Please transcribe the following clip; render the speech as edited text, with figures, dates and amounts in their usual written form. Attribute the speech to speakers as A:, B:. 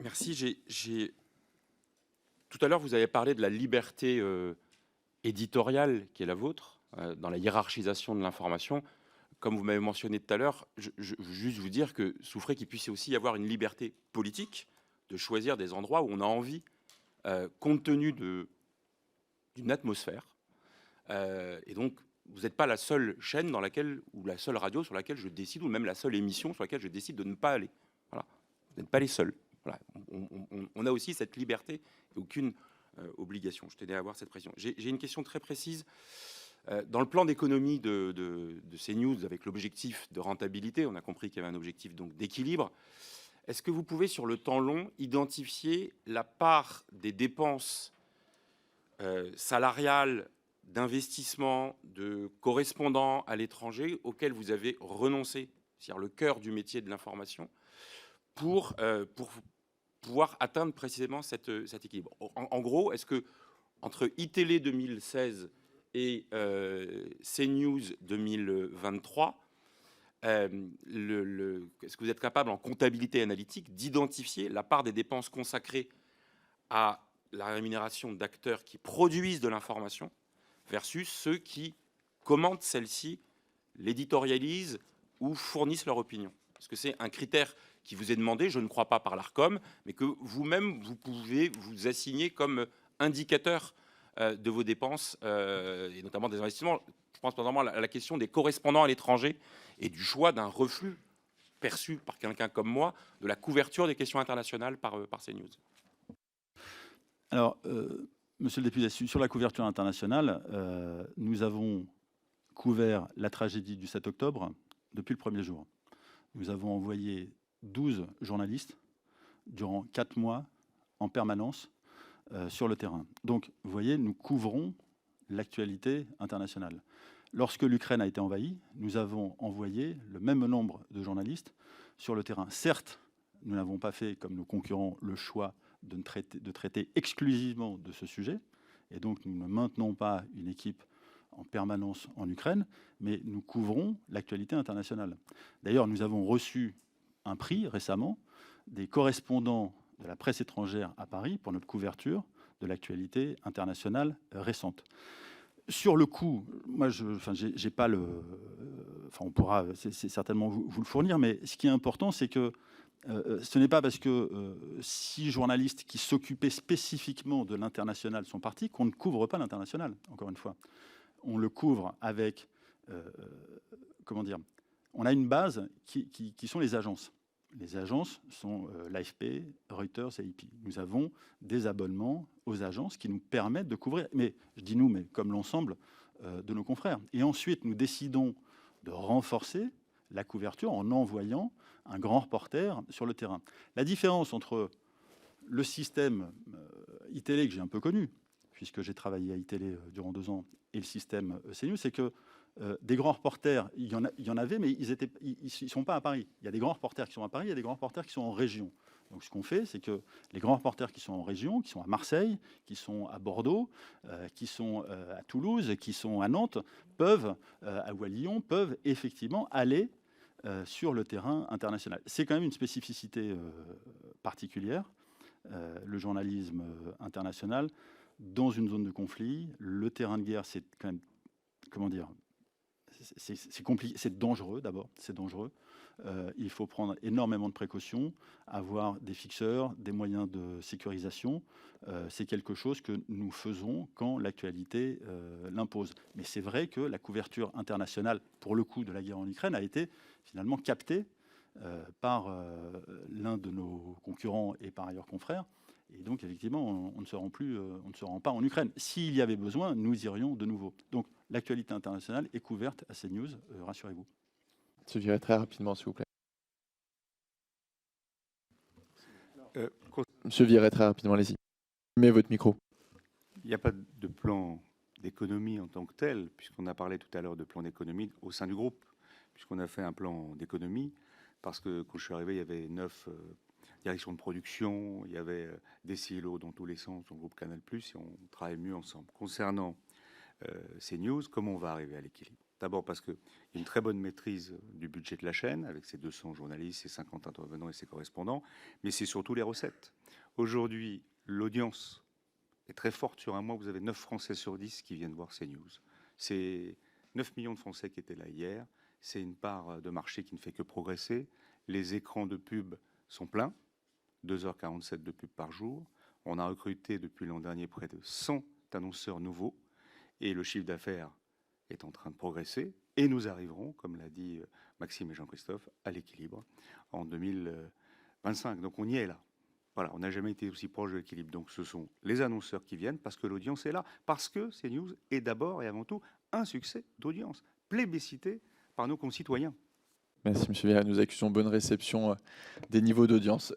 A: Merci. Tout à l'heure, vous avez parlé de la liberté éditoriale qui est la vôtre dans la hiérarchisation de l'information. Comme vous m'avez mentionné tout à l'heure, je veux juste vous dire que souffrez qu'il puisse aussi y avoir une liberté politique de choisir des endroits où on a envie, compte tenu d'une atmosphère. Et donc, vous n'êtes pas la seule chaîne dans laquelle, ou la seule radio sur laquelle je décide, ou même la seule émission sur laquelle je décide de ne pas aller. Voilà. Vous n'êtes pas les seuls. Voilà. On a aussi cette liberté et aucune obligation. Je tenais à avoir cette pression. J'ai une question très précise. Dans le plan d'économie de CNews, avec l'objectif de rentabilité, on a compris qu'il y avait un objectif donc d'équilibre. Est-ce que vous pouvez, sur le temps long, identifier la part des dépenses salariales, d'investissement, de correspondants à l'étranger auxquels vous avez renoncé, c'est-à-dire le cœur du métier de l'information, pour pouvoir atteindre précisément cet équilibre? En gros, est-ce que entre iTélé 2016 et CNews 2023, est-ce que vous êtes capable, en comptabilité analytique, d'identifier la part des dépenses consacrées à la rémunération d'acteurs qui produisent de l'information versus ceux qui commentent celle-ci, l'éditorialisent ou fournissent leur opinion? Est-ce que c'est un critère qui vous est demandé, je ne crois pas, par l'Arcom, mais que vous-même, vous pouvez vous assigner comme indicateur de vos dépenses, et notamment des investissements? Je pense notamment à la question des correspondants à l'étranger et du choix d'un reflux perçu par quelqu'un comme moi de la couverture des questions internationales par CNews.
B: Alors, monsieur le député, sur la couverture internationale, nous avons couvert la tragédie du 7 octobre depuis le premier jour. Nous avons envoyé 12 journalistes durant 4 mois en permanence sur le terrain. Donc, vous voyez, nous couvrons l'actualité internationale. Lorsque l'Ukraine a été envahie, nous avons envoyé le même nombre de journalistes sur le terrain. Certes, nous n'avons pas fait, comme nos concurrents, le choix de traiter exclusivement de ce sujet, et donc nous ne maintenons pas une équipe en permanence en Ukraine, mais nous couvrons l'actualité internationale. D'ailleurs, nous avons reçu un prix récemment des correspondants de la presse étrangère à Paris pour notre couverture de l'actualité internationale récente. Sur le coup, moi, j'ai pas le, on pourra, c'est certainement vous le fournir, mais ce qui est important, c'est que ce n'est pas parce que 6 journalistes qui s'occupaient spécifiquement de l'international sont partis qu'on ne couvre pas l'international. Encore une fois, on le couvre avec, comment dire, on a une base qui sont les agences. Les agences sont l'AFP, Reuters et AP. Nous avons des abonnements aux agences qui nous permettent de couvrir, mais je dis nous, mais comme l'ensemble de nos confrères. Et ensuite, nous décidons de renforcer la couverture en envoyant un grand reporter sur le terrain. La différence entre le système iTélé que j'ai un peu connu, puisque j'ai travaillé à iTélé durant 2 ans, et le système CNews, c'est que des grands reporters, il y en avait, mais ils ne sont pas à Paris. Il y a des grands reporters qui sont à Paris, il y a des grands reporters qui sont en région. Donc ce qu'on fait, c'est que les grands reporters qui sont en région, qui sont à Marseille, qui sont à Bordeaux, qui sont à Toulouse, qui sont à Nantes, peuvent, ou à Lyon, peuvent effectivement aller sur le terrain international. C'est quand même une spécificité particulière, le journalisme international. Dans une zone de conflit, le terrain de guerre, c'est quand même, comment dire, c'est compliqué, c'est dangereux d'abord, c'est dangereux. Il faut prendre énormément de précautions, avoir des fixeurs, des moyens de sécurisation. C'est quelque chose que nous faisons quand l'actualité l'impose. Mais c'est vrai que la couverture internationale, pour le coup de la guerre en Ukraine, a été finalement captée par l'un de nos concurrents et par ailleurs confrères. Et donc, effectivement, on ne se rend pas en Ukraine. S'il y avait besoin, nous irions de nouveau. Donc, l'actualité internationale est couverte à CNews, rassurez-vous.
C: Monsieur Viret, très rapidement, s'il vous plaît. Monsieur Viret, très rapidement, allez-y. Mettez votre micro.
D: Il n'y a pas de plan d'économie en tant que tel, puisqu'on a parlé tout à l'heure de plan d'économie au sein du groupe, puisqu'on a fait un plan d'économie, parce que quand je suis arrivé, il y avait 9 directions de production, il y avait des silos dans tous les sens, dans le groupe Canal+, et on travaille mieux ensemble. Concernant CNews, comment on va arriver à l'équilibre? D'abord parce qu'il y a une très bonne maîtrise du budget de la chaîne, avec ses 200 journalistes, ses 50 intervenants et ses correspondants, mais c'est surtout les recettes. Aujourd'hui, l'audience est très forte sur un mois. Vous avez 9 Français sur 10 qui viennent voir CNews. C'est 9 millions de Français qui étaient là hier. C'est une part de marché qui ne fait que progresser. Les écrans de pub sont pleins, 2h47 de pub par jour. On a recruté depuis l'an dernier près de 100 annonceurs nouveaux et le chiffre d'affaires est en train de progresser et nous arriverons, comme l'a dit Maxime et Jean-Christophe, à l'équilibre en 2025. Donc on y est là. Voilà, on n'a jamais été aussi proche de l'équilibre. Donc ce sont les annonceurs qui viennent parce que l'audience est là, parce que CNews est d'abord et avant tout un succès d'audience, plébiscité par nos concitoyens.
C: Merci, M. Viret. Nous accusons bonne réception des niveaux d'audience.